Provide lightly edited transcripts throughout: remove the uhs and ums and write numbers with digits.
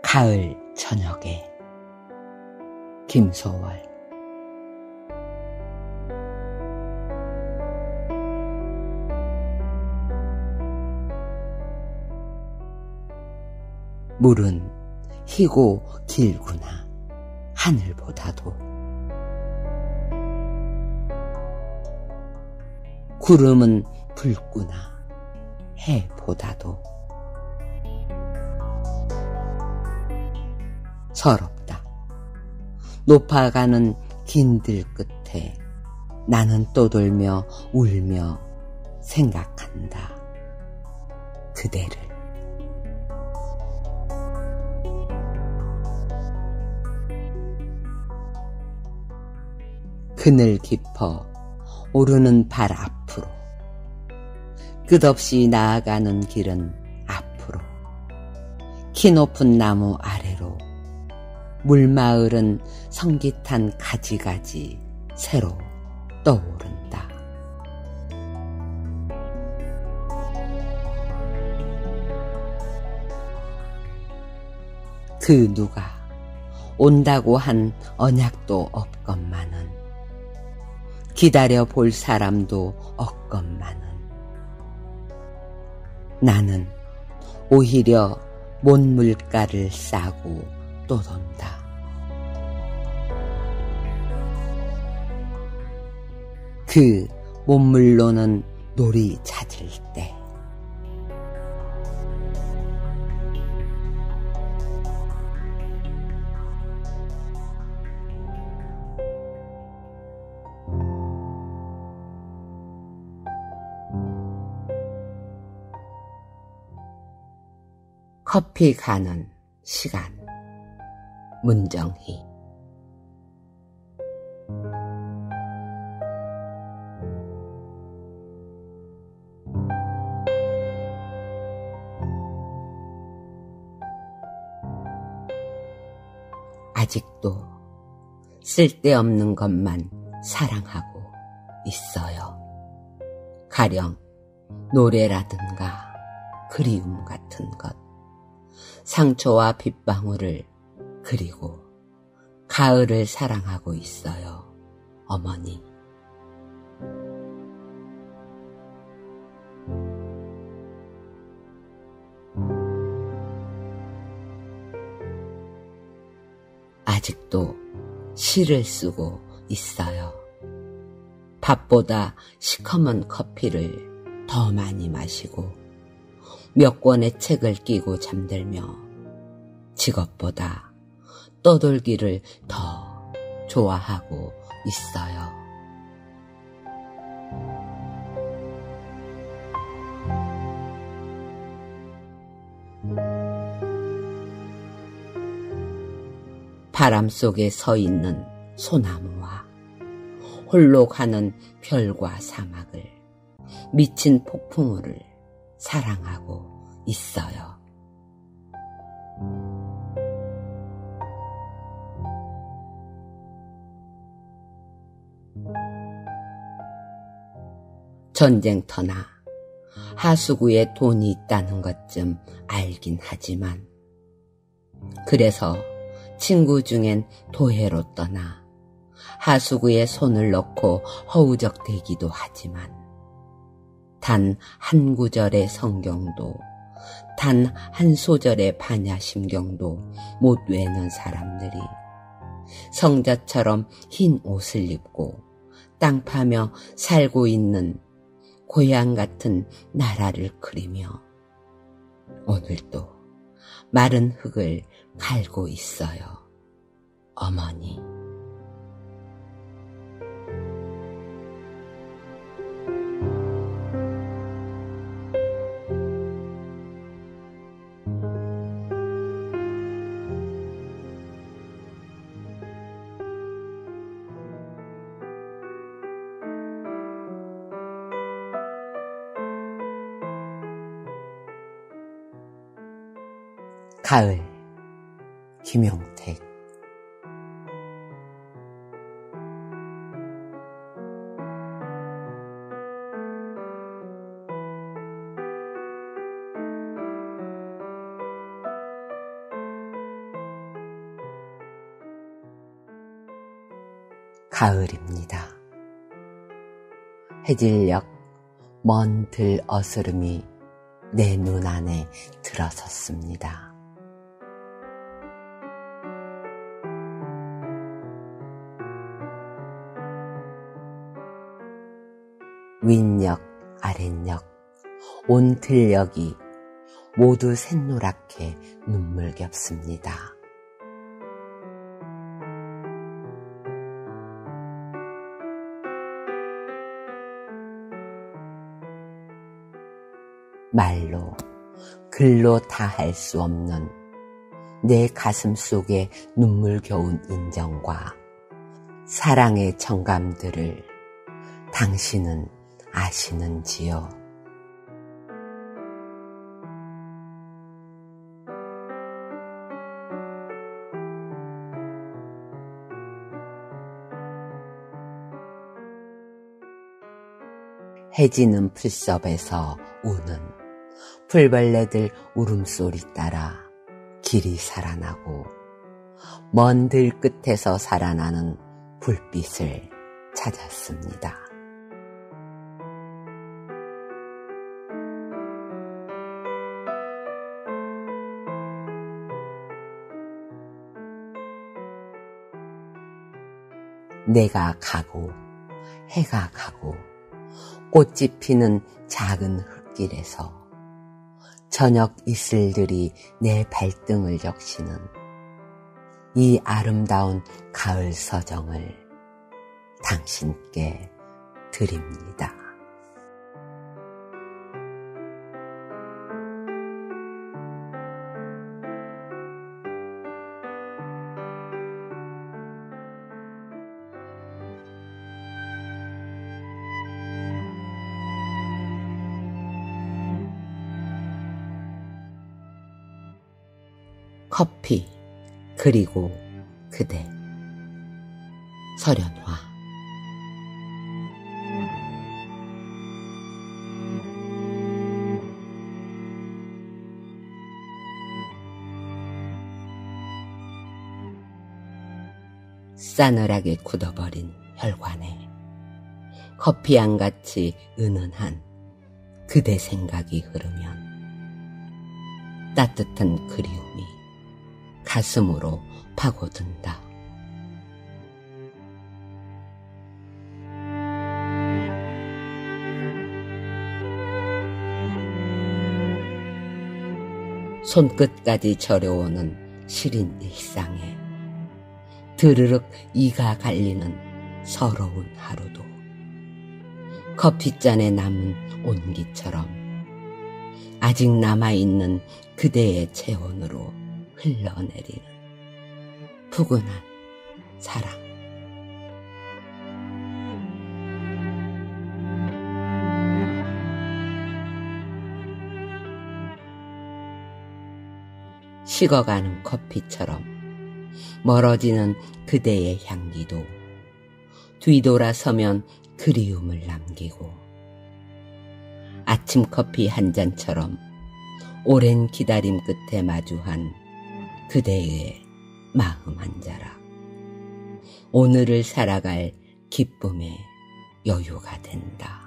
가을 저녁에 김소월. 물은 희고 길구나 하늘보다도, 구름은 붉구나 해보다도. 서럽다. 높아가는 긴 들 끝에 나는 떠돌며 울며 생각한다. 그대를. 그늘 깊어 오르는 발 앞으로, 끝없이 나아가는 길은 앞으로, 키 높은 나무 아래로 물마을은 성깃한 가지가지 새로 떠오른다. 그 누가 온다고 한 언약도 없건만은, 기다려 볼 사람도 없건만은, 나는 오히려 먼 물가를 싸고 또 돈다. 그 먼물로는 놀이 찾을 때, 커피 가는 시간. 문정희. 아직도 쓸데없는 것만 사랑하고 있어요. 가령 노래라든가 그리움 같은 것, 상처와 빗방울을, 그리고 가을을 사랑하고 있어요, 어머니. 아직도 시를 쓰고 있어요. 밥보다 시커먼 커피를 더 많이 마시고, 몇 권의 책을 끼고 잠들며 직업보다 떠돌기를 더 좋아하고 있어요. 바람 속에 서 있는 소나무와 홀로 가는 별과 사막을, 미친 폭풍우를 사랑하고 있어요. 전쟁터나 하수구에 돈이 있다는 것쯤 알긴 하지만, 그래서 친구 중엔 도해로 떠나 하수구에 손을 넣고 허우적대기도 하지만, 단 한 구절의 성경도, 단 한 소절의 반야심경도 못 외는 사람들이 성자처럼 흰 옷을 입고 땅 파며 살고 있는 고향 같은 나라를 그리며 오늘도 마른 흙을 갈고 있어요, 어머니. 가을. 김용택. 가을입니다. 해질녘 먼 들 어스름이 내 눈 안에 들어섰습니다. 윗녘, 아랫녘, 온 들녘이 모두 샛노랗게 눈물겹습니다. 말로, 글로 다 할 수 없는 내 가슴 속의 눈물겨운 인정과 사랑의 정감들을 당신은 아시는지요? 해지는 풀섭에서 우는 풀벌레들 울음소리 따라 길이 살아나고 먼 들 끝에서 살아나는 불빛을 찾았습니다. 내가 가고 해가 가고 꽃이 피는 작은 흙길에서 저녁 이슬들이 내 발등을 적시는 이 아름다운 가을 서정을 당신께 드립니다. 커피, 그리고 그대. 설현화. 싸늘하게 굳어버린 혈관에 커피향같이 은은한 그대 생각이 흐르면 따뜻한 그리움이 가슴으로 파고든다. 손끝까지 저려오는 시린 일상에 드르륵 이가 갈리는 서러운 하루도 커피잔에 남은 온기처럼 아직 남아있는 그대의 체온으로 흘러내리는 푸근한 사랑. 식어가는 커피처럼 멀어지는 그대의 향기도 뒤돌아서면 그리움을 남기고 아침 커피 한 잔처럼 오랜 기다림 끝에 마주한 그대의 마음 한 자락, 오늘을 살아갈 기쁨의 여유가 된다.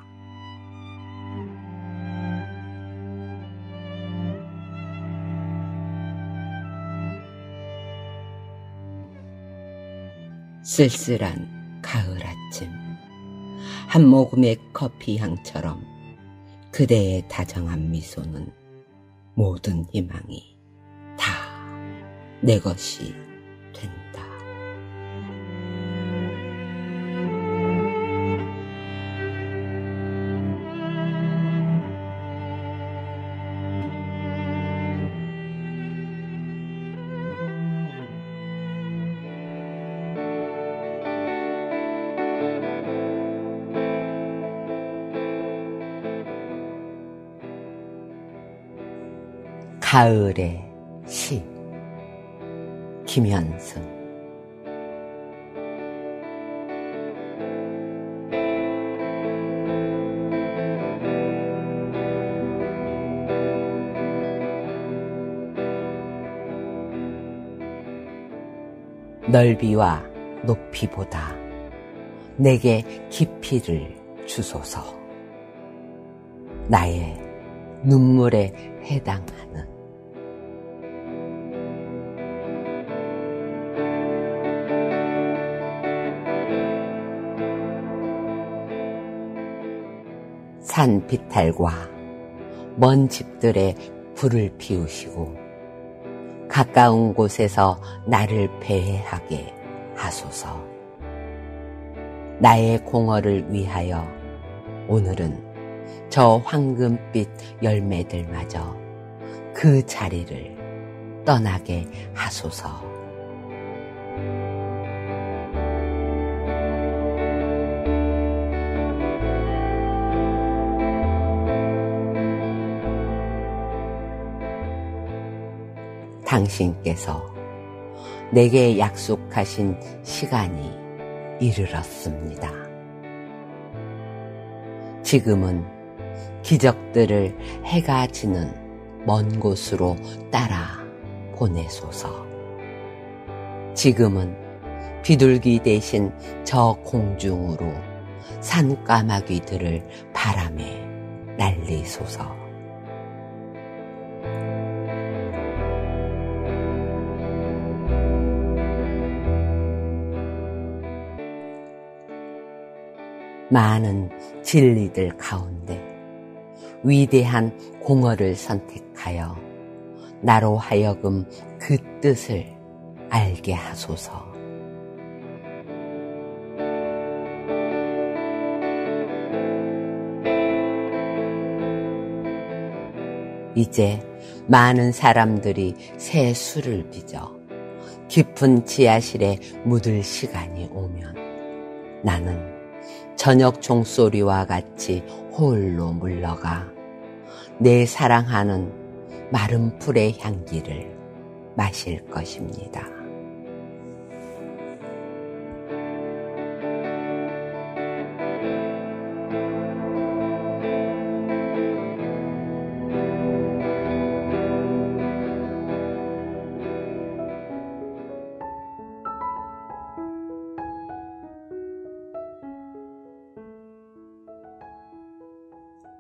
쓸쓸한 가을 아침, 한 모금의 커피 향처럼 그대의 다정한 미소는 모든 희망이 다 내 것이 된다. 가을의 시 김현승. 넓이와 높이보다 내게 깊이를 주소서. 나의 눈물에 해당하는 산 비탈과 먼 집들에 불을 피우시고 가까운 곳에서 나를 배회하게 하소서. 나의 공허를 위하여 오늘은 저 황금빛 열매들마저 그 자리를 떠나게 하소서. 당신께서 내게 약속하신 시간이 이르렀습니다. 지금은 기적들을 해가 지는 먼 곳으로 따라 보내소서. 지금은 비둘기 대신 저 공중으로 산까마귀들을 바람에 날리소서. 많은 진리들 가운데 위대한 공허를 선택하여 나로 하여금 그 뜻을 알게 하소서. 이제 많은 사람들이 새 술을 빚어 깊은 지하실에 묻을 시간이 오면 나는 저녁 종소리와 같이 홀로 물러가 내 사랑하는 마른 풀의 향기를 마실 것입니다.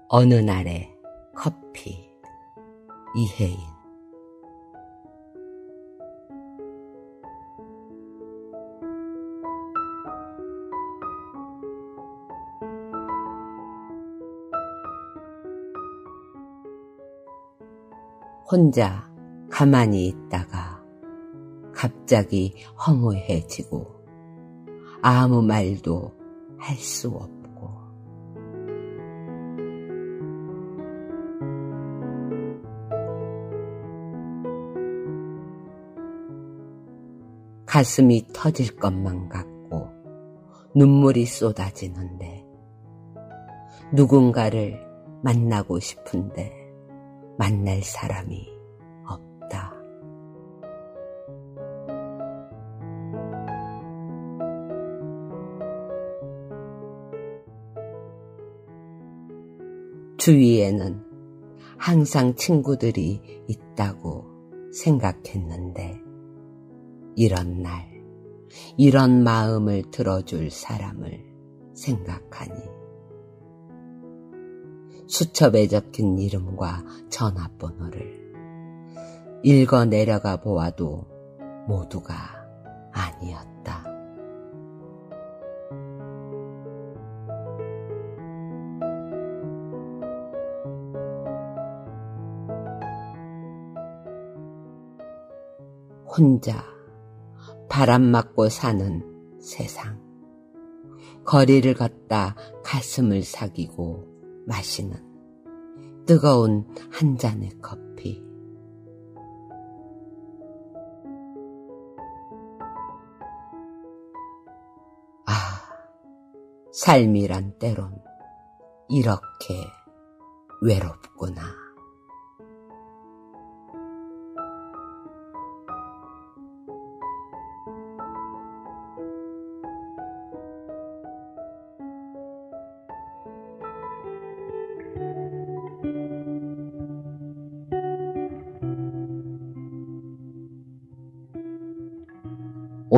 어느 날의 커피. 이혜인. 혼자 가만히 있다가 갑자기 허무해지고 아무 말도 할 수 없고 가슴이 터질 것만 같고 눈물이 쏟아지는데 누군가를 만나고 싶은데 만날 사람이 없다. 주위에는 항상 친구들이 있다고 생각했는데 이런 날, 이런 마음을 들어줄 사람을 생각하니 수첩에 적힌 이름과 전화번호를 읽어 내려가 보아도 모두가 아니었다. 혼자 바람 맞고 사는 세상. 거리를 걷다 가슴을 사기고 마시는 뜨거운 한 잔의 커피. 아, 삶이란 때론 이렇게 외롭구나.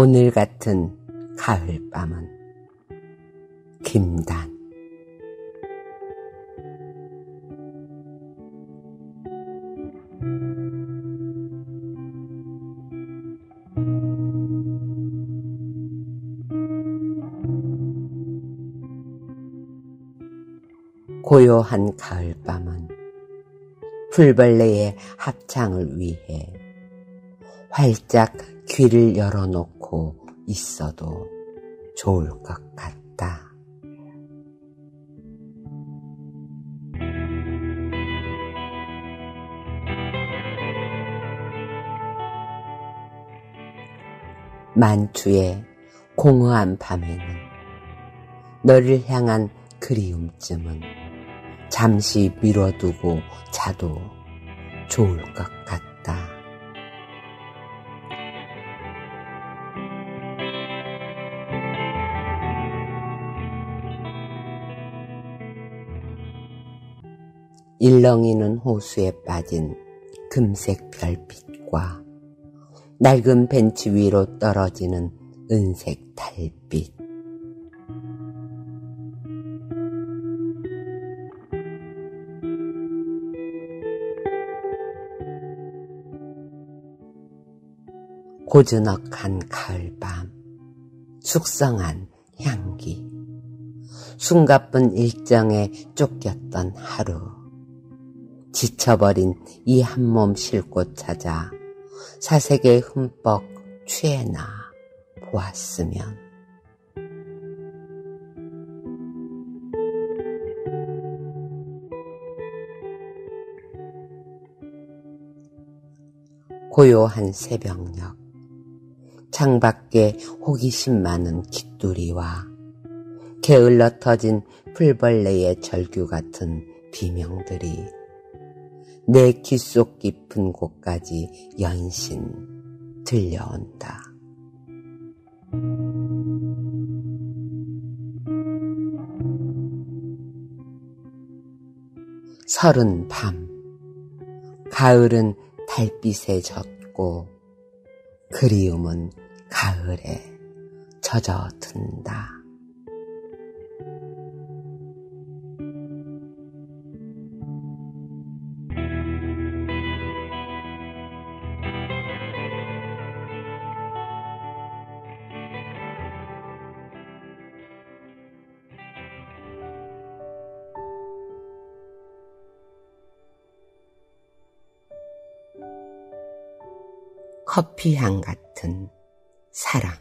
오늘 같은 가을밤은 김단. 고요한 가을밤은 풀벌레의 합창을 위해 활짝 귀를 열어놓고 있어도 좋을 것 같다. 만추의 공허한 밤에는 너를 향한 그리움쯤은 잠시 미뤄두고 자도 좋을 것 같다. 일렁이는 호수에 빠진 금색 별빛과 낡은 벤치 위로 떨어지는 은색 달빛. 고즈넉한 가을밤, 숙성한 향기, 숨가쁜 일정에 쫓겼던 하루, 지쳐버린 이 한 몸 싣고 찾아 사색에 흠뻑 취해나 보았으면. 고요한 새벽녘, 창밖에 호기심 많은 깃두리와 게을러 터진 풀벌레의 절규 같은 비명들이 내 귓속 깊은 곳까지 연신 들려온다. 서른 밤, 가을은 달빛에 젖고 그리움은 가을에 젖어든다. 커피향 같은 사랑.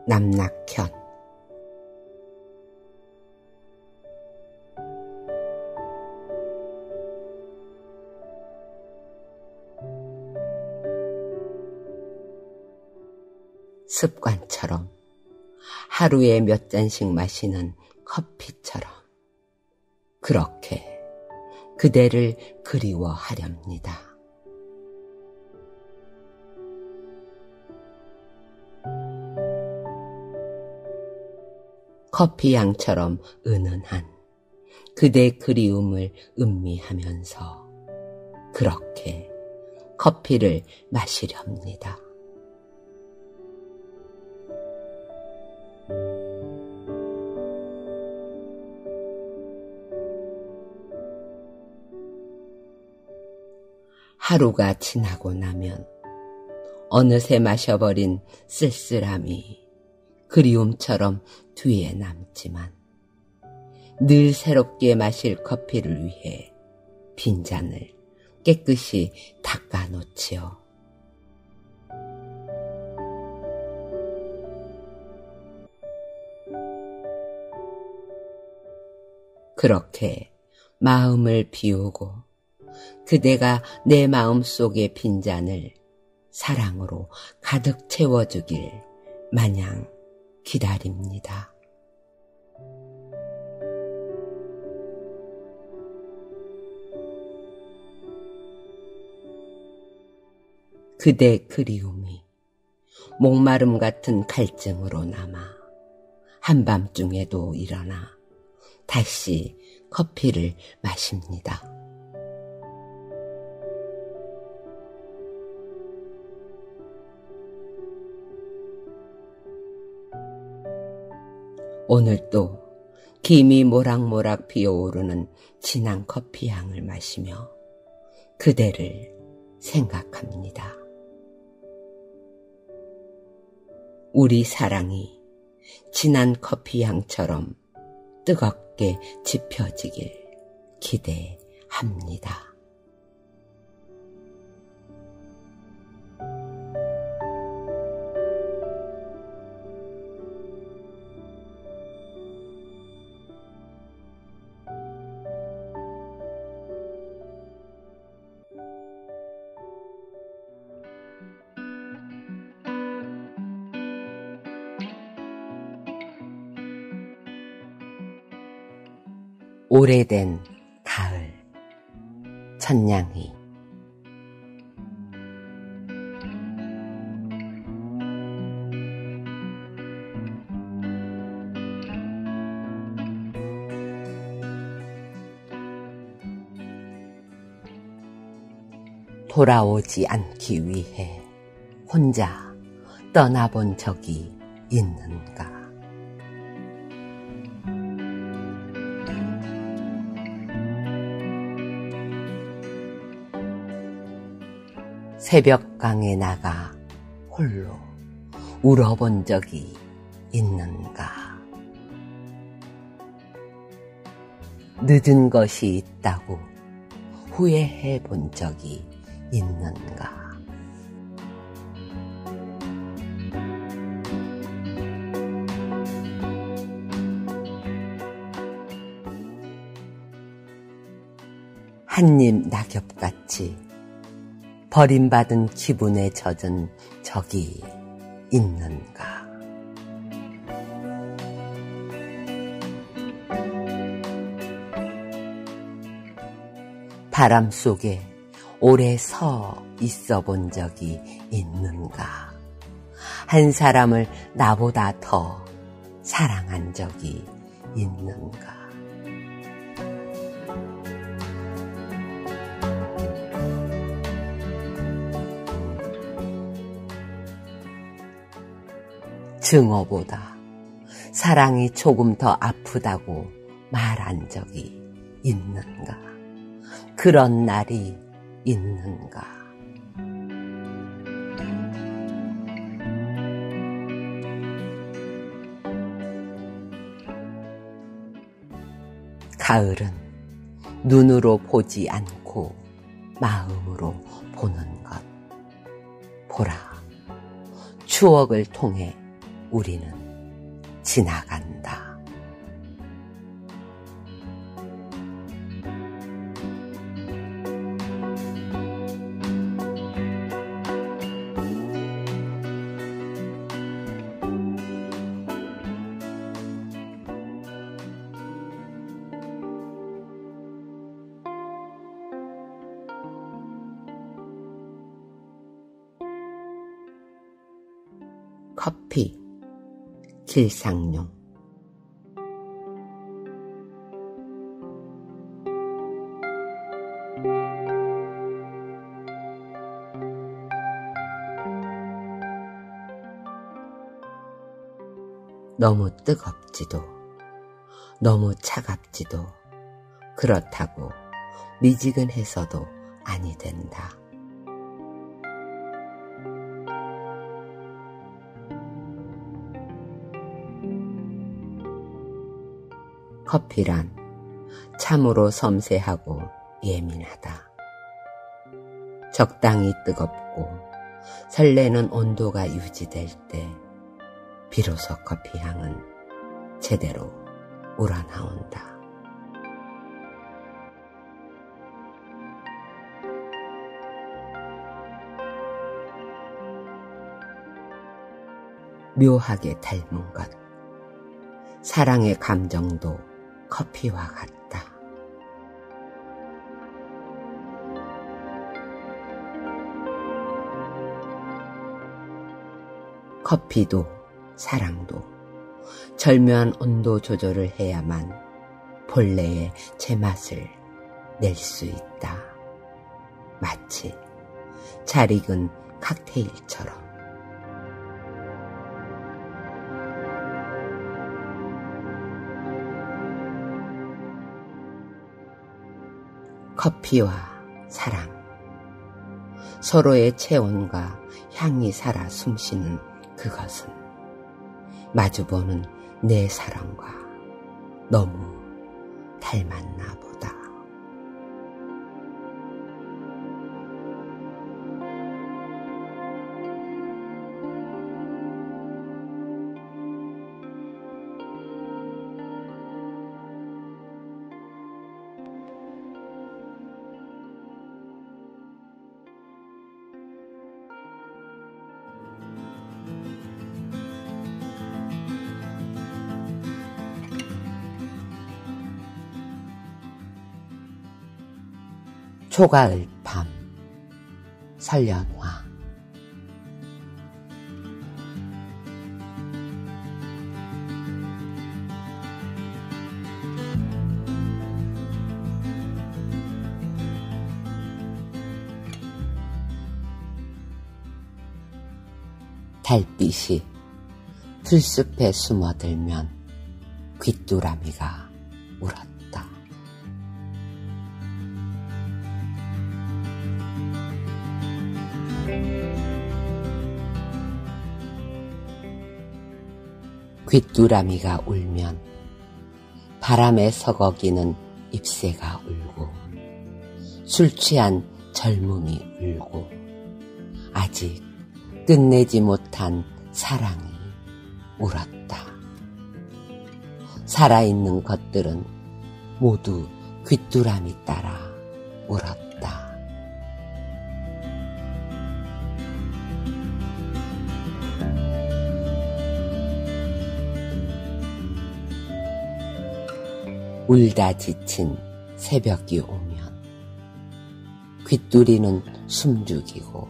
남낙현. 습관처럼 하루에 몇 잔씩 마시는 커피처럼 그렇게 그대를 그리워하렵니다. 커피향처럼 은은한 그대 그리움을 음미하면서 그렇게 커피를 마시렵니다. 하루가 지나고 나면 어느새 마셔버린 쓸쓸함이 그리움처럼 뒤에 남지만 늘 새롭게 마실 커피를 위해 빈잔을 깨끗이 닦아놓지요. 그렇게 마음을 비우고 그대가 내 마음속의 빈잔을 사랑으로 가득 채워주길 마냥 기다립니다. 그대 그리움이 목마름 같은 갈증으로 남아 한밤중에도 일어나 다시 커피를 마십니다. 오늘 또 김이 모락모락 피어오르는 진한 커피 향을 마시며 그대를 생각합니다. 우리 사랑이 진한 커피 향처럼 뜨겁게 지펴지길 기대합니다. 오래된 가을, 천냥이. 돌아오지 않기 위해 혼자 떠나본 적이 있는가? 새벽강에 나가 홀로 울어본 적이 있는가? 늦은 것이 있다고 후회해 본 적이 있는가? 한입 낙엽같이 버림받은 기분에 젖은 적이 있는가? 바람 속에 오래 서 있어 본 적이 있는가? 한 사람을 나보다 더 사랑한 적이 있는가? 증오보다 사랑이 조금 더 아프다고 말한 적이 있는가? 그런 날이 있는가? 가을은 눈으로 보지 않고 마음으로 보는 것. 보라, 추억을 통해 우리는 지나간다. 커피, 길상용. 너무 뜨겁지도 너무 차갑지도 그렇다고 미지근해서도 아니 된다. 커피란 참으로 섬세하고 예민하다. 적당히 뜨겁고 설레는 온도가 유지될 때 비로소 커피 향은 제대로 우러나온다. 묘하게 닮은 것. 사랑의 감정도 커피와 같다. 커피도 사랑도 절묘한 온도 조절을 해야만 본래의 제맛을 낼 수 있다. 마치 잘 익은 칵테일처럼. 커피와 사랑, 서로의 체온과 향이 살아 숨쉬는 그것은 마주보는 내 사랑과 너무 닮았나 보다. 초가을 밤, 설련화. 달빛이 풀숲에 숨어들면 귀뚜라미가 울었다. 귀뚜라미가 울면 바람에 서거기는 잎새가 울고 술 취한 젊음이 울고 아직 끝내지 못한 사랑이 울었다. 살아있는 것들은 모두 귀뚜라미 따라 울었다. 울다 지친 새벽이 오면 귀뚜리는 숨죽이고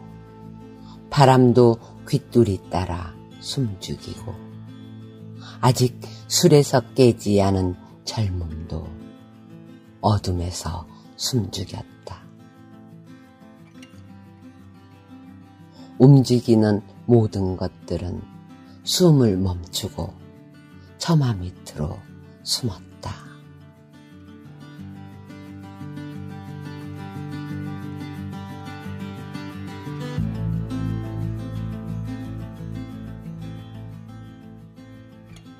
바람도 귀뚜리 따라 숨죽이고 아직 술에서 깨지 않은 젊음도 어둠에서 숨죽였다. 움직이는 모든 것들은 숨을 멈추고 처마 밑으로 숨었다.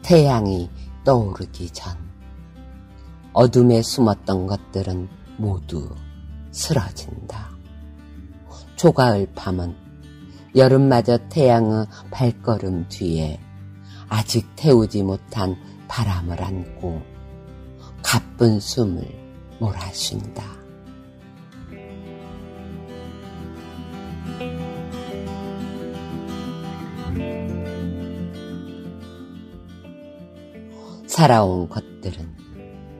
태양이 떠오르기 전 어둠에 숨었던 것들은 모두 쓰러진다. 초가을 밤은 여름마저 태양의 발걸음 뒤에 아직 태우지 못한 바람을 안고 가쁜 숨을 몰아쉰다. 살아온 것들은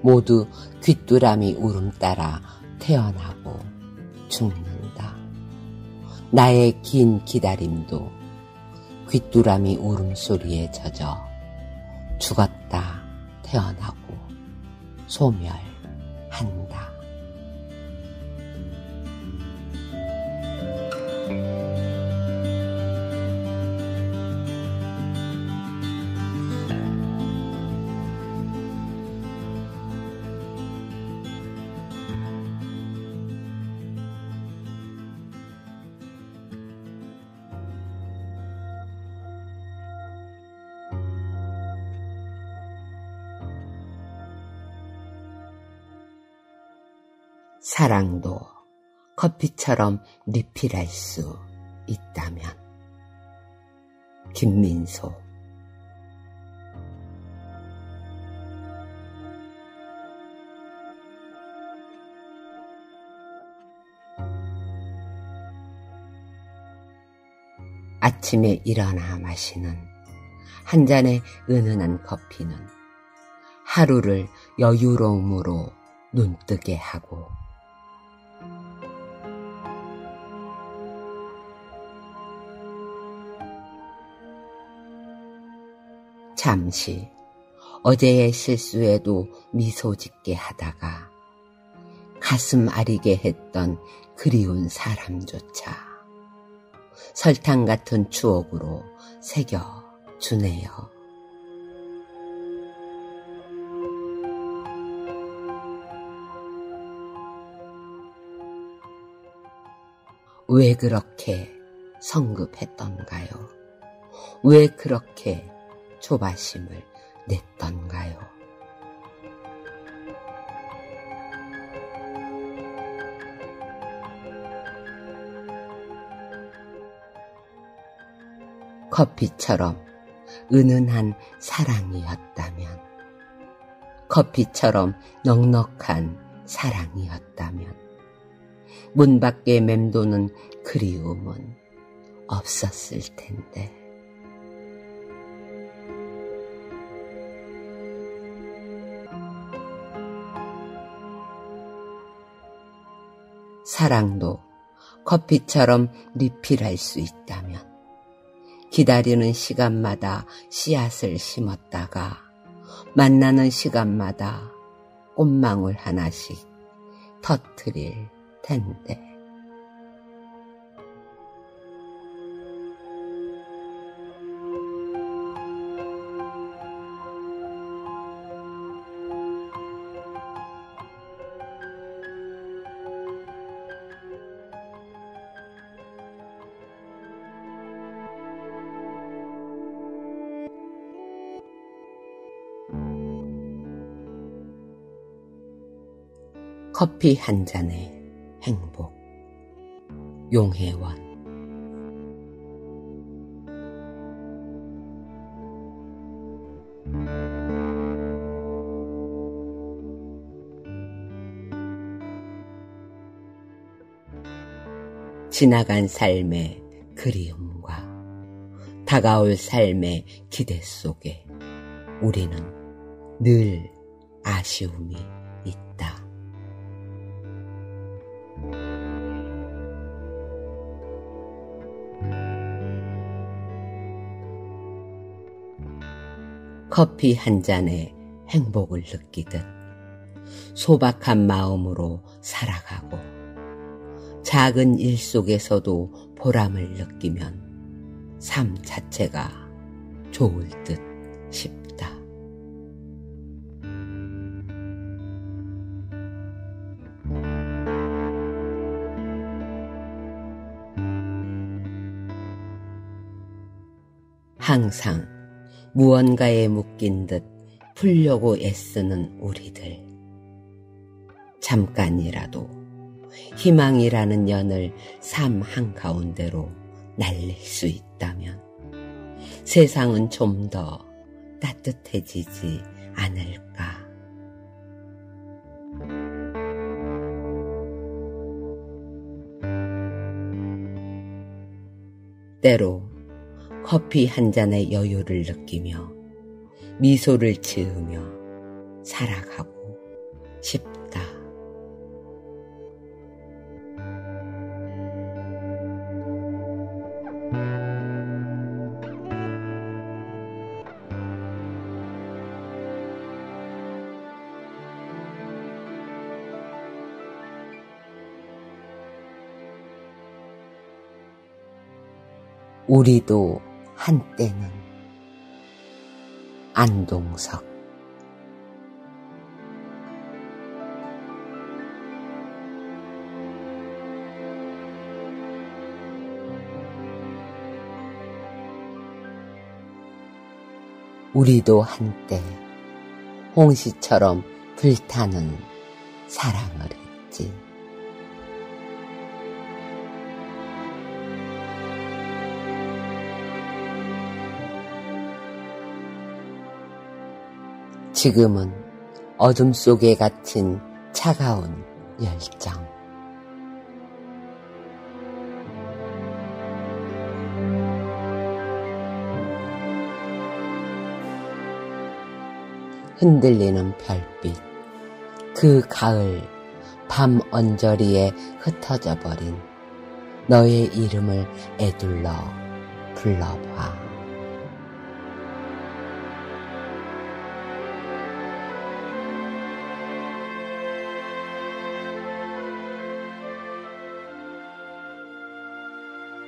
모두 귀뚜라미 울음 따라 태어나고 죽는다. 나의 긴 기다림도 귀뚜라미 울음소리에 젖어 죽었다 태어나고 소멸한다. 사랑도 커피처럼 리필할 수 있다면. 김민소. 아침에 일어나 마시는 한 잔의 은은한 커피는 하루를 여유로움으로 눈뜨게 하고 잠시 어제의 실수에도 미소 짓게 하다가 가슴 아리게 했던 그리운 사람조차 설탕 같은 추억으로 새겨주네요. 왜 그렇게 성급했던가요? 왜 그렇게 조바심을 냈던가요? 커피처럼 은은한 사랑이었다면, 커피처럼 넉넉한 사랑이었다면, 문 밖에 맴도는 그리움은 없었을 텐데. 사랑도 커피처럼 리필할 수 있다면, 기다리는 시간마다 씨앗을 심었다가 만나는 시간마다 꽃망울 하나씩 터뜨릴 텐데. 커피 한 잔의 행복. 용혜원. 지나간 삶의 그리움과 다가올 삶의 기대 속에 우리는 늘 아쉬움이 있다. 커피 한 잔에 행복을 느끼듯 소박한 마음으로 살아가고 작은 일 속에서도 보람을 느끼면 삶 자체가 좋을 듯 싶다. 항상 무언가에 묶인 듯 풀려고 애쓰는 우리들. 잠깐이라도 희망이라는 연을 삶 한가운데로 날릴 수 있다면 세상은 좀 더 따뜻해지지 않을까. 때로 커피 한 잔의 여유를 느끼며 미소를 지으며 살아가고 싶다. 우리도 한때는 안동석. 우리도 한때 홍시처럼 불타는 사랑을 했지. 지금은 어둠 속에 갇힌 차가운 열정. 흔들리는 별빛, 그 가을 밤 언저리에 흩어져 버린 너의 이름을 애둘러 불러봐.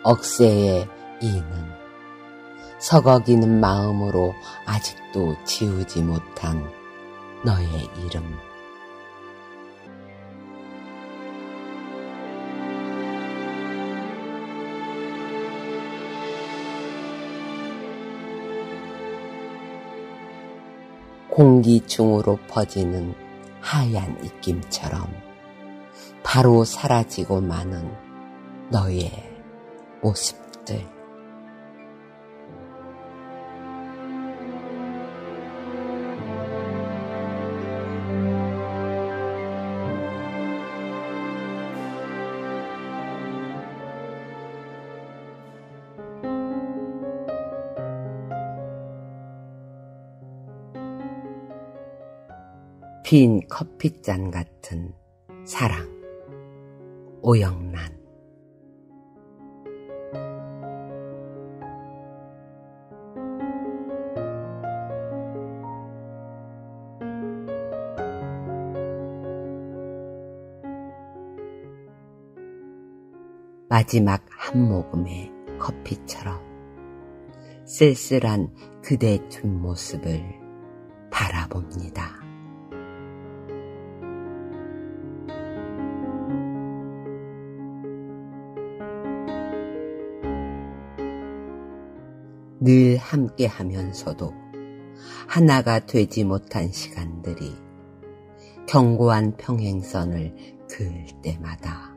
억새의 이는 서걱이는 마음으로 아직도 지우지 못한 너의 이름. 공기 중으로 퍼지는 하얀 입김처럼 바로 사라지고 마는 너의 모습들. 빈 커피잔 같은 사랑. 오영란. 마지막 한 모금의 커피처럼 쓸쓸한 그대 뒷모습을 바라봅니다. 늘 함께 하면서도 하나가 되지 못한 시간들이 견고한 평행선을 그을 때마다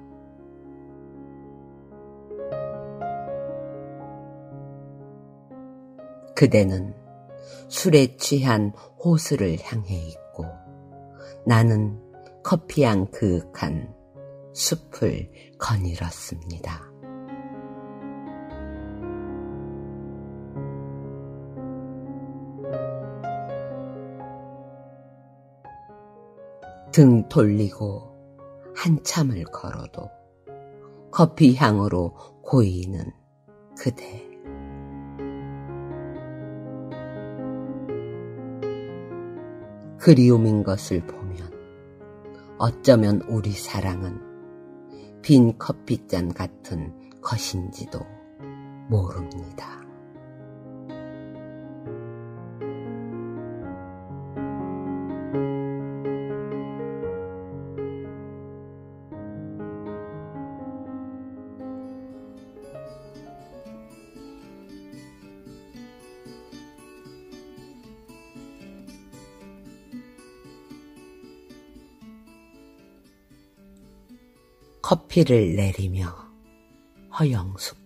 그대는 술에 취한 호수를 향해 있고 나는 커피향 그윽한 숲을 거닐었습니다. 등 돌리고 한참을 걸어도 커피 향으로 고이는 그대. 그리움인 것을 보면 어쩌면 우리 사랑은 빈 커피잔 같은 것인지도 모릅니다. 커피를 내리며 허영숙.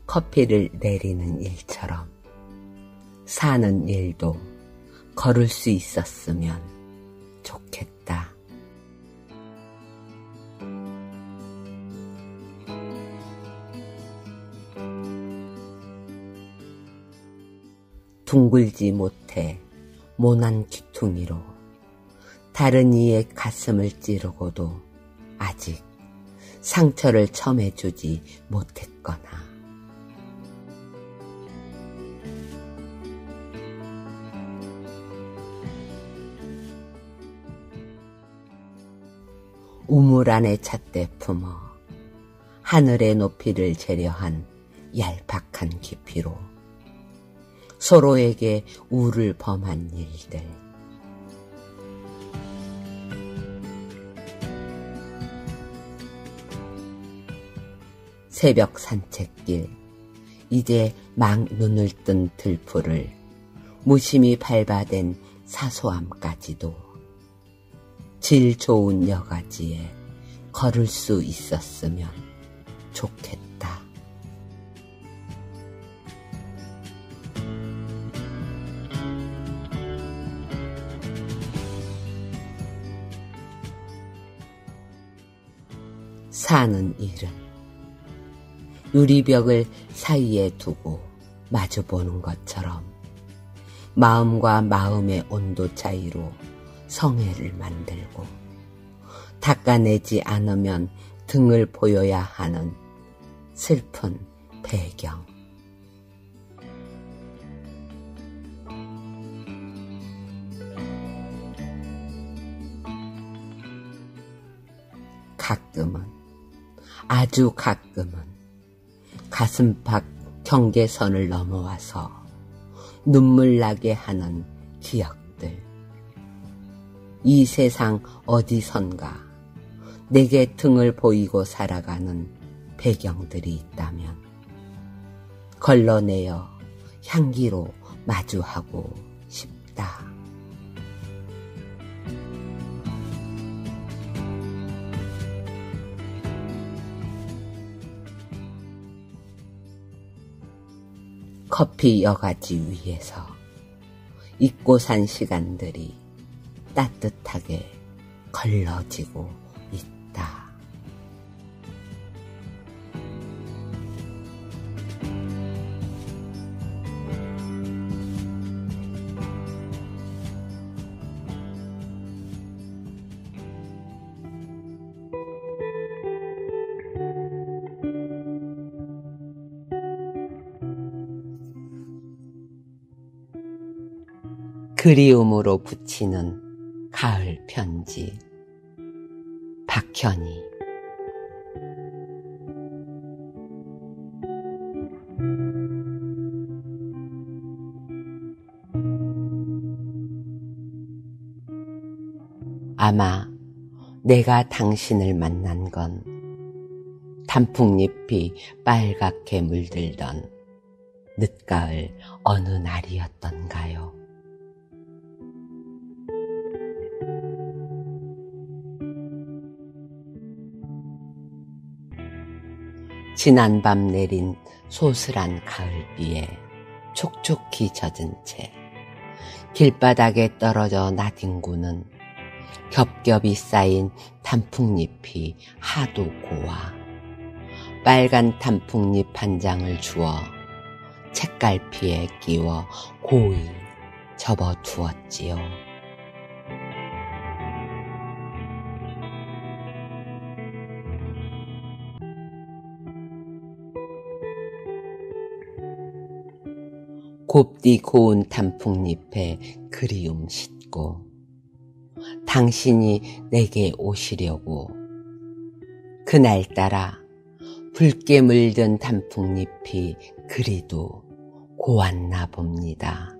커피를 내리는 일처럼 사는 일도 걸을 수 있었으면 좋겠다. 둥글지 못해 모난 귀퉁이로 다른 이의 가슴을 찌르고도 아직 상처를 첨해주지 못했거나 우물 안에 잣대 품어 하늘의 높이를 재려한 얄팍한 깊이로 서로에게 우를 범한 일들. 새벽 산책길, 이제 막 눈을 뜬 들풀을 무심히 밟아댄 사소함까지도 질 좋은 여가지에 걸을 수 있었으면 좋겠다. 사는 일은 유리벽을 사이에 두고 마주보는 것처럼 마음과 마음의 온도 차이로 성애를 만들고 닦아내지 않으면 등을 보여야 하는 슬픈 배경. 가끔은, 아주 가끔은 가슴팍 경계선을 넘어와서 눈물 나게 하는 기억들. 이 세상 어디선가 내게 등을 보이고 살아가는 배경들이 있다면 걸러내어 향기로 마주하고 싶다. 커피 여가지 위에서 잊고 산 시간들이 따뜻하게 걸러지고 있다. 그리움으로 붙이는 가을 편지. 박현희. 아마 내가 당신을 만난 건 단풍잎이 빨갛게 물들던 늦가을 어느 날이었던가요? 지난밤 내린 소슬한 가을비에 촉촉히 젖은 채 길바닥에 떨어져 나뒹구는 겹겹이 쌓인 단풍잎이 하도 고와 빨간 단풍잎 한 장을 주워 책갈피에 끼워 고이 접어두었지요. 곱디 고운 단풍잎에 그리움 싣고 당신이 내게 오시려고 그날따라 붉게 물든 단풍잎이 그리도 고왔나 봅니다.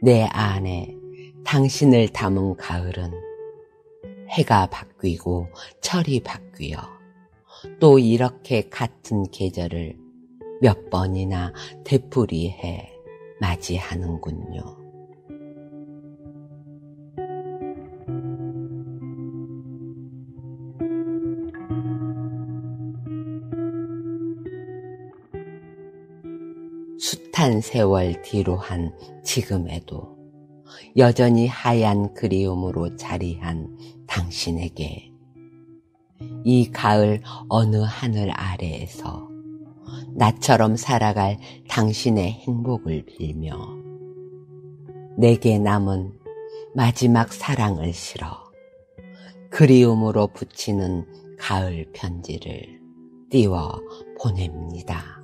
내 안에 당신을 담은 가을은 해가 바뀌고 철이 바뀌어 또 이렇게 같은 계절을 몇 번이나 되풀이해 맞이하는군요. 숱한 세월 뒤로 한 지금에도 여전히 하얀 그리움으로 자리한 당신에게 이 가을 어느 하늘 아래에서 나처럼 살아갈 당신의 행복을 빌며 내게 남은 마지막 사랑을 실어 그리움으로 붙이는 가을 편지를 띄워 보냅니다.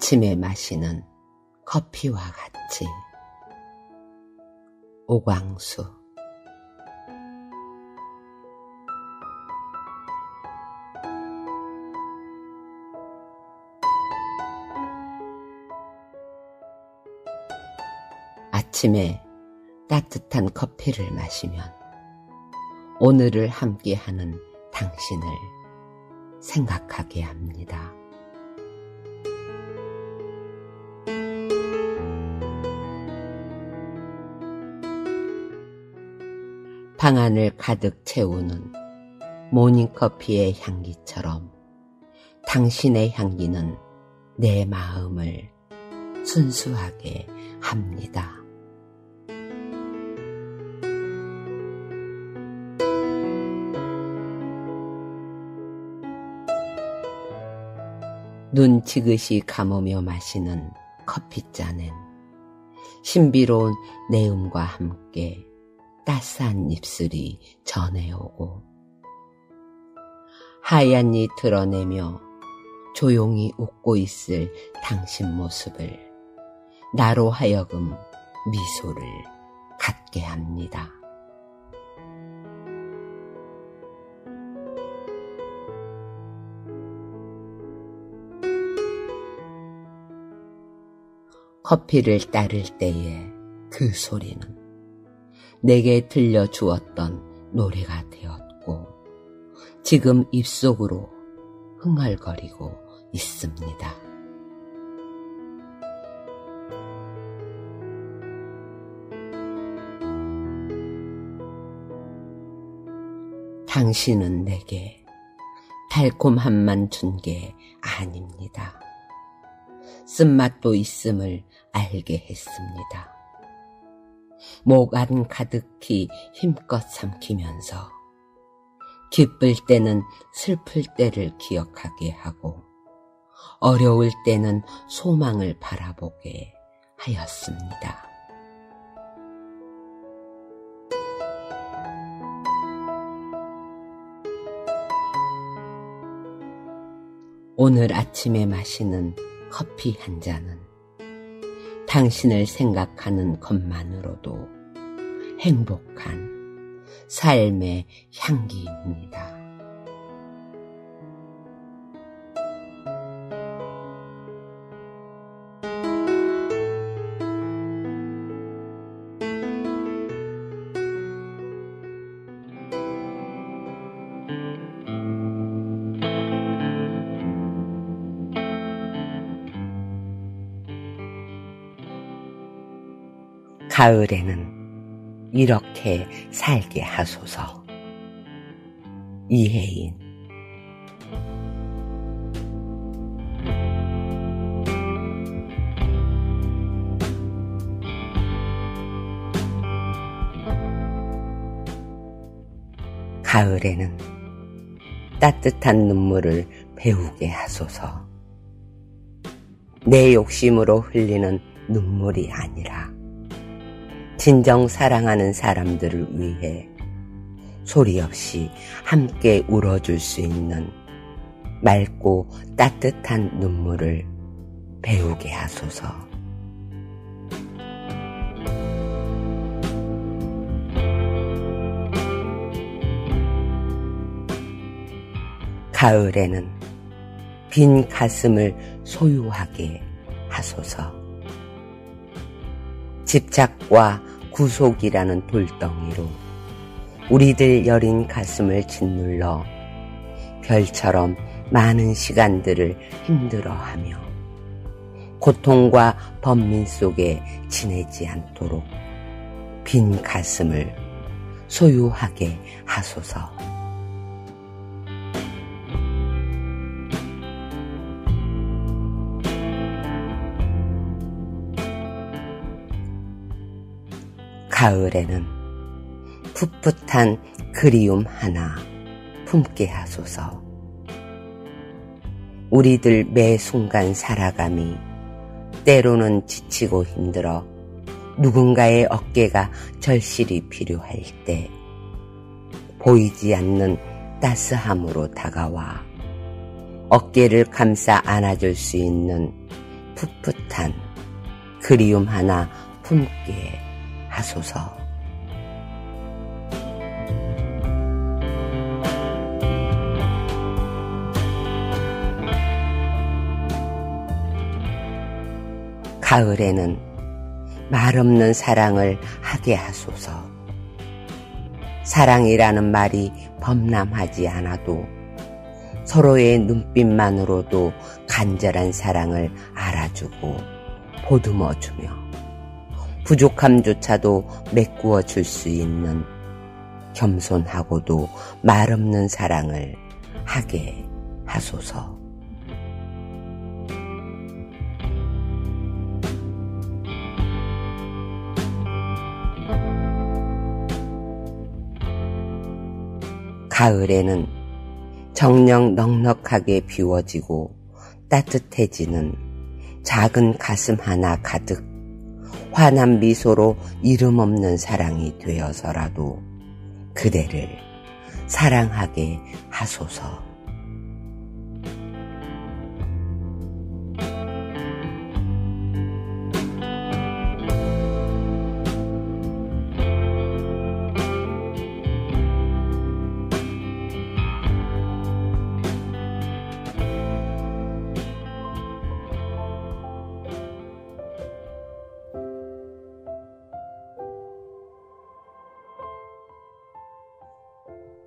아침에 마시는 커피와 같이. 오광수. 아침에 따뜻한 커피를 마시면 오늘을 함께하는 당신을 생각하게 합니다. 방 안을 가득 채우는 모닝커피의 향기처럼 당신의 향기는 내 마음을 순수하게 합니다. 눈 지그시 감으며 마시는 커피잔엔 신비로운 내음과 함께 따스한 입술이 전해오고 하얀이 드러내며 조용히 웃고 있을 당신 모습을 나로 하여금 미소를 갖게 합니다. 커피를 따를 때의 그 소리는 내게 들려주었던 노래가 되었고 지금 입속으로 흥얼거리고 있습니다. 당신은 내게 달콤함만 준 게 아닙니다. 쓴맛도 있음을 알게 했습니다. 목 안 가득히 힘껏 삼키면서 기쁠 때는 슬플 때를 기억하게 하고 어려울 때는 소망을 바라보게 하였습니다. 오늘 아침에 마시는 커피 한 잔은 당신을 생각하는 것만으로도 행복한 삶의 향기입니다. 가을에는 이렇게 살게 하소서. 이혜인. 가을에는 따뜻한 눈물을 배우게 하소서. 내 욕심으로 흘리는 눈물이 아니라 진정 사랑하는 사람들을 위해 소리 없이 함께 울어줄 수 있는 맑고 따뜻한 눈물을 배우게 하소서. 가을에는 빈 가슴을 소유하게 하소서. 집착과 구속이라는 돌덩이로 우리들 여린 가슴을 짓눌러 별처럼 많은 시간들을 힘들어하며 고통과 번민 속에 지내지 않도록 빈 가슴을 소유하게 하소서. 가을에는 풋풋한 그리움 하나 품게 하소서. 우리들 매 순간 살아감이 때로는 지치고 힘들어 누군가의 어깨가 절실히 필요할 때 보이지 않는 따스함으로 다가와 어깨를 감싸 안아줄 수 있는 풋풋한 그리움 하나 품게 하소서. 가을에는 말없는 사랑을 하게 하소서. 사랑이라는 말이 범람하지 않아도 서로의 눈빛만으로도 간절한 사랑을 알아주고 보듬어주며 부족함조차도 메꾸어 줄 수 있는 겸손하고도 말없는 사랑을 하게 하소서. 가을에는 정녕 넉넉하게 비워지고 따뜻해지는 작은 가슴 하나 가득 환한 미소로 이름 없는 사랑이 되어서라도 그대를 사랑하게 하소서.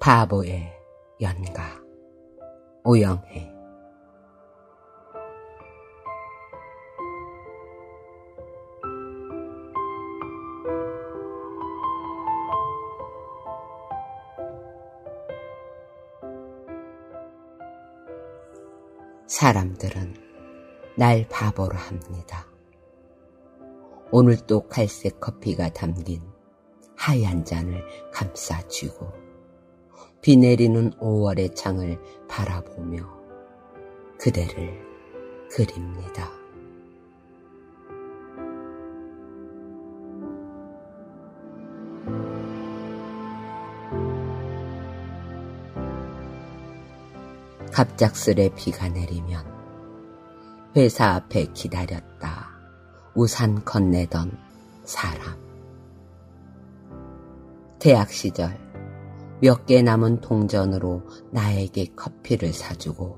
바보의 연가 오영애. 사람들은 날 바보로 합니다. 오늘도 갈색 커피가 담긴 하얀 잔을 감싸쥐고 비 내리는 5월의 창을 바라보며 그대를 그립니다. 갑작스레 비가 내리면 회사 앞에 기다렸다 우산 건네던 사람. 대학 시절 몇 개 남은 동전으로 나에게 커피를 사주고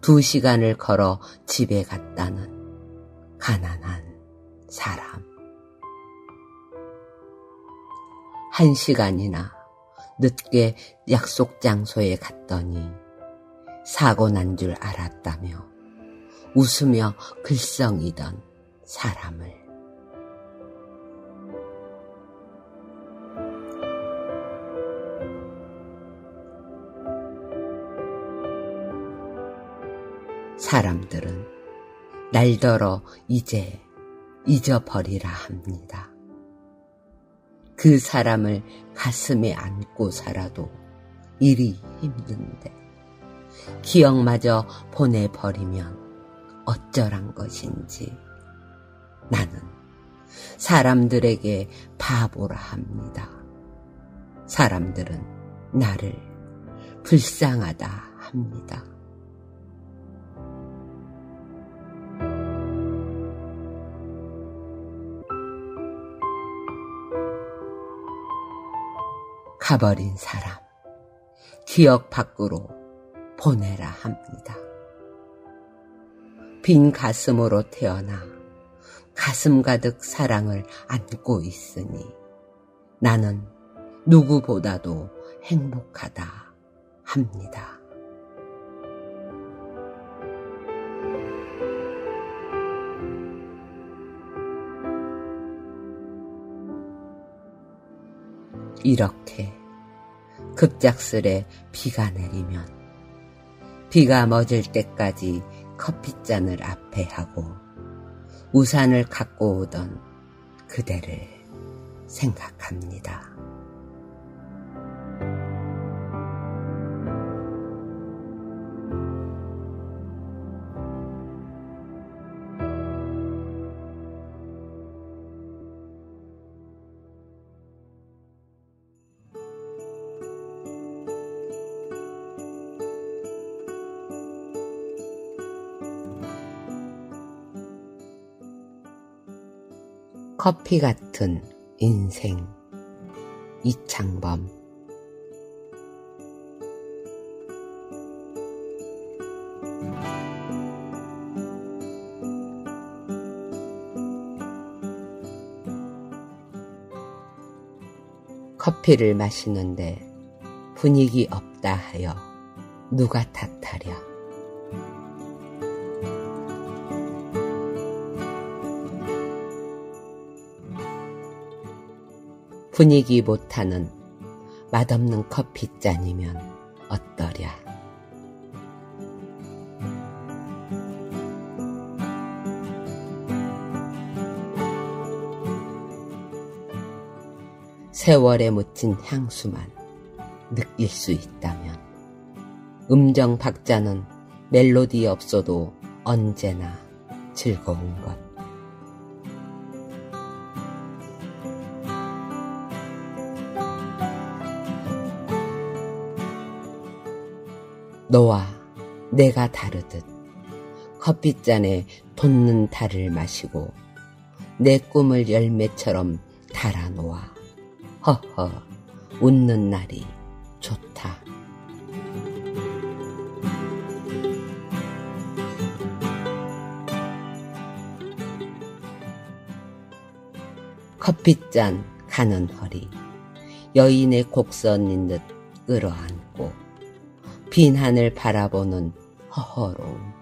2시간을 걸어 집에 갔다는 가난한 사람. 1시간이나 늦게 약속 장소에 갔더니 사고 난 줄 알았다며 웃으며 글썽이던 사람을. 사람들은 날더러 이제 잊어버리라 합니다. 그 사람을 가슴에 안고 살아도 일이 힘든데 기억마저 보내버리면 어쩌란 것인지 나는 사람들에게 바보라 합니다. 사람들은 나를 불쌍하다 합니다. 가버린 사람, 기억 밖으로 보내라 합니다. 빈 가슴으로 태어나 가슴 가득 사랑을 안고 있으니 나는 누구보다도 행복하다 합니다. 이렇게 급작스레 비가 내리면 비가 멎을 때까지 커피잔을 앞에 하고 우산을 갖고 오던 그대를 생각합니다. 커피 같은 인생 이창범. 커피를 마시는데 분위기 없다 하여 누가 탓하랴. 분위기 못하는 맛없는 커피잔이면 어떠랴. 세월에 묻힌 향수만 느낄 수 있다면 음정 박자는 멜로디 없어도 언제나 즐거운 것. 너와 내가 다르듯 커피잔에 돋는 달을 마시고 내 꿈을 열매처럼 달아놓아 허허 웃는 날이 좋다. 커피잔 가는 허리 여인의 곡선인 듯 끌어안고 빈 하늘 바라보는 허허로움.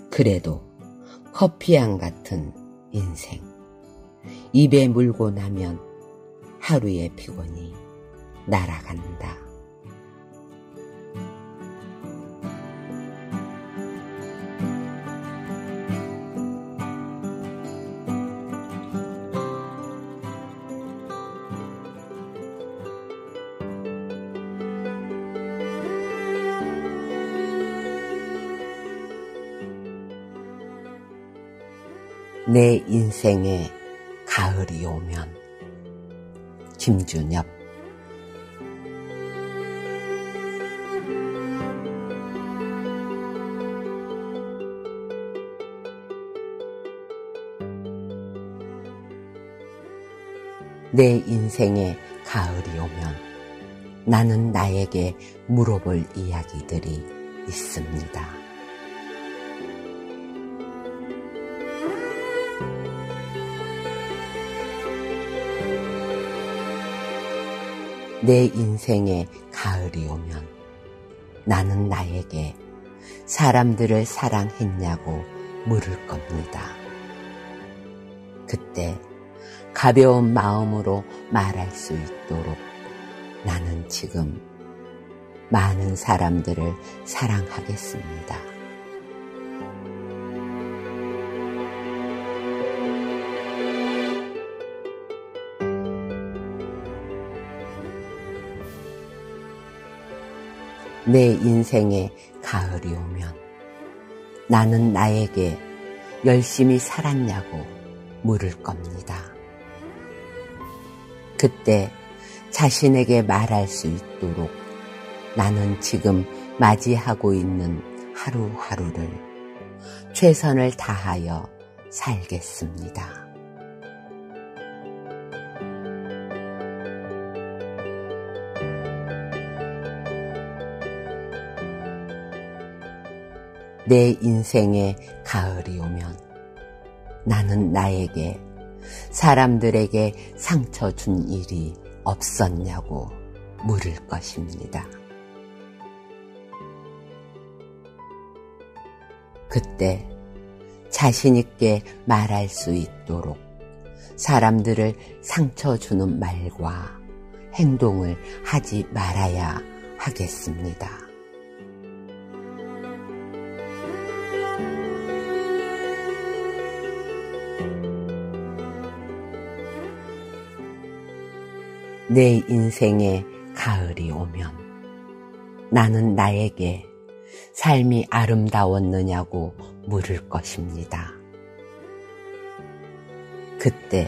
그래도 커피향 같은 인생 입에 물고 나면 하루의 피곤이 날아간다. 내 인생에 가을이 오면. 김준엽. 내 인생에 가을이 오면 나는 나에게 물어볼 이야기들이 있습니다. 내 인생에 가을이 오면 나는 나에게 사람들을 사랑했냐고 물을 겁니다. 그때 가벼운 마음으로 말할 수 있도록 나는 지금 많은 사람들을 사랑하겠습니다. 내 인생에 가을이 오면 나는 나에게 열심히 살았냐고 물을 겁니다. 그때 자신에게 말할 수 있도록 나는 지금 맞이하고 있는 하루하루를 최선을 다하여 살겠습니다. 내 인생에 가을이 오면 나는 나에게 사람들에게 상처 준 일이 없었냐고 물을 것입니다. 그때 자신 있게 말할 수 있도록 사람들을 상처 주는 말과 행동을 하지 말아야 하겠습니다. 내 인생에 가을이 오면 나는 나에게 삶이 아름다웠느냐고 물을 것입니다. 그때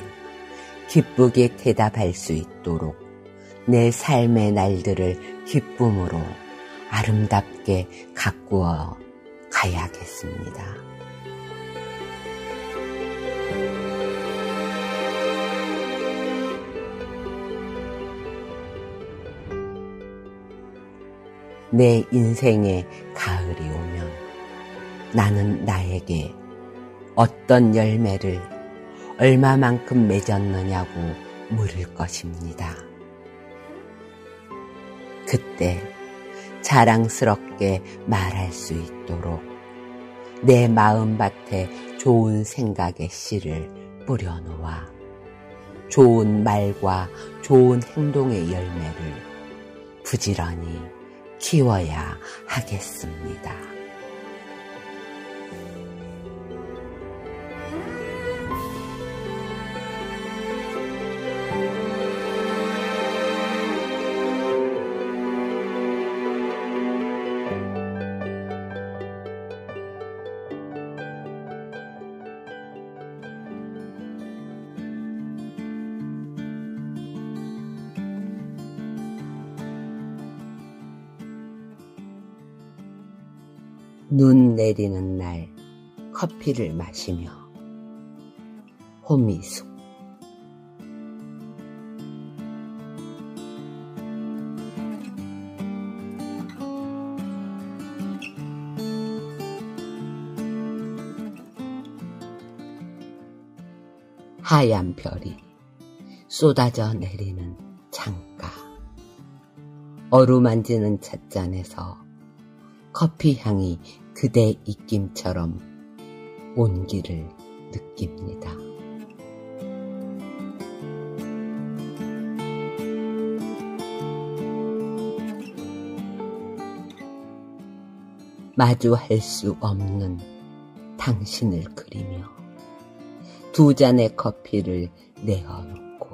기쁘게 대답할 수 있도록 내 삶의 날들을 기쁨으로 아름답게 가꾸어 가야겠습니다. 내 인생에 가을이 오면 나는 나에게 어떤 열매를 얼마만큼 맺었느냐고 물을 것입니다. 그때 자랑스럽게 말할 수 있도록 내 마음밭에 좋은 생각의 씨를 뿌려놓아 좋은 말과 좋은 행동의 열매를 부지런히 키워야 하겠습니다. 눈 내리는 날 커피를 마시며. 호미숙. 하얀 별이 쏟아져 내리는 창가. 어루만지는 찻잔에서 커피 향이 그대 입김처럼 온기를 느낍니다. 마주할 수 없는 당신을 그리며 두 잔의 커피를 내어놓고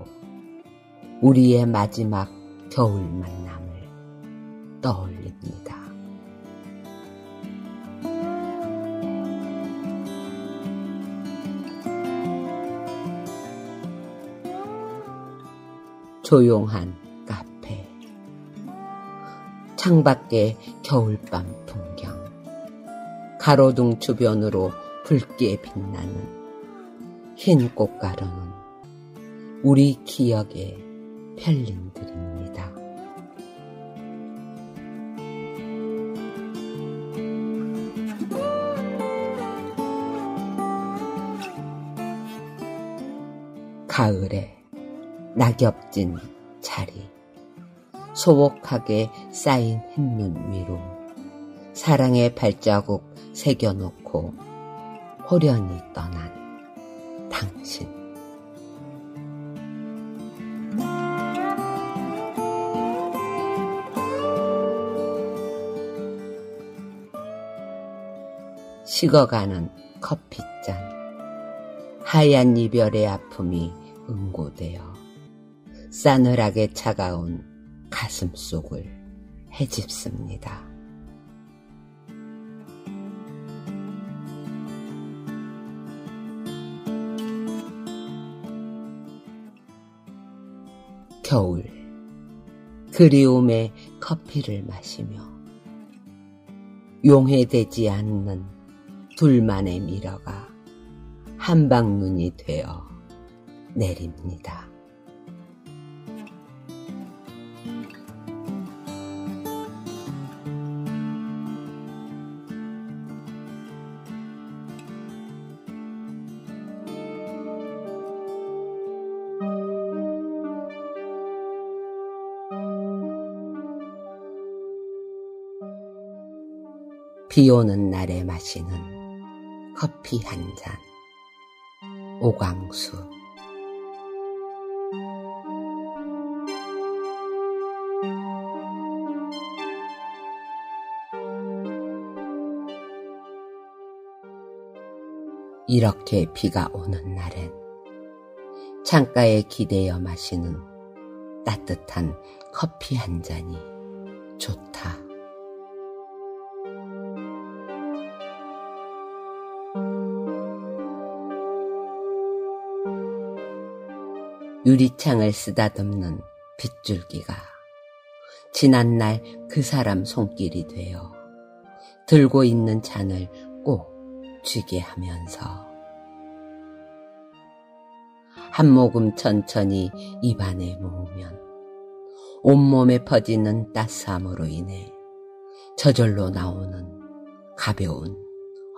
우리의 마지막 겨울 만남을 떠올립니다. 조용한 카페. 창밖의 겨울밤 풍경. 가로등 주변으로 붉게 빛나는 흰 꽃가루는 우리 기억의 편린들입니다. 가을에 낙엽진 자리, 소복하게 쌓인 흰눈 위로 사랑의 발자국 새겨놓고 호련히 떠난 당신. 식어가는 커피잔. 하얀 이별의 아픔이 응고되어 싸늘하게 차가운 가슴 속을 헤집습니다. 겨울, 그리움의 커피를 마시며 용해되지 않는 둘만의 미러가 한방눈이 되어 내립니다. 비 오는 날에 마시는 커피 한 잔. 오광수. 이렇게 비가 오는 날엔 창가에 기대어 마시는 따뜻한 커피 한 잔이 좋다. 유리창을 쓰다듬는 빗줄기가 지난날 그 사람 손길이 되어 들고 있는 잔을 꼭 쥐게 하면서 한 모금 천천히 입안에 모으면 온몸에 퍼지는 따스함으로 인해 저절로 나오는 가벼운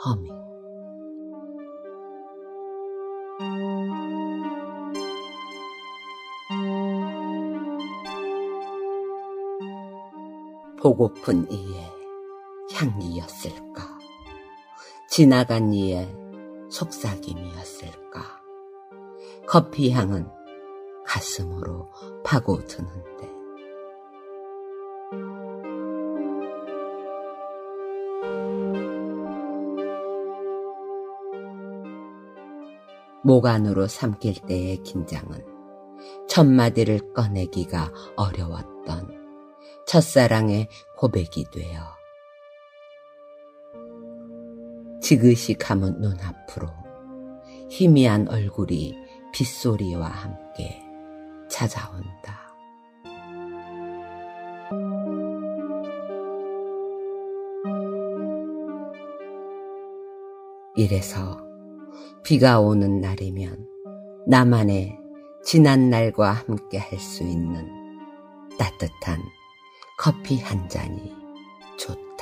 허밍. 보고픈 이의 향기였을까? 지나간 이의 속삭임이었을까? 커피 향은 가슴으로 파고드는데 목 안으로 삼킬 때의 긴장은 첫마디를 꺼내기가 어려웠던 첫사랑의 고백이 되어 지그시 감은 눈앞으로 희미한 얼굴이 빗소리와 함께 찾아온다. 이래서 비가 오는 날이면 나만의 지난 날과 함께 할 수 있는 따뜻한 커피 한 잔이 좋다.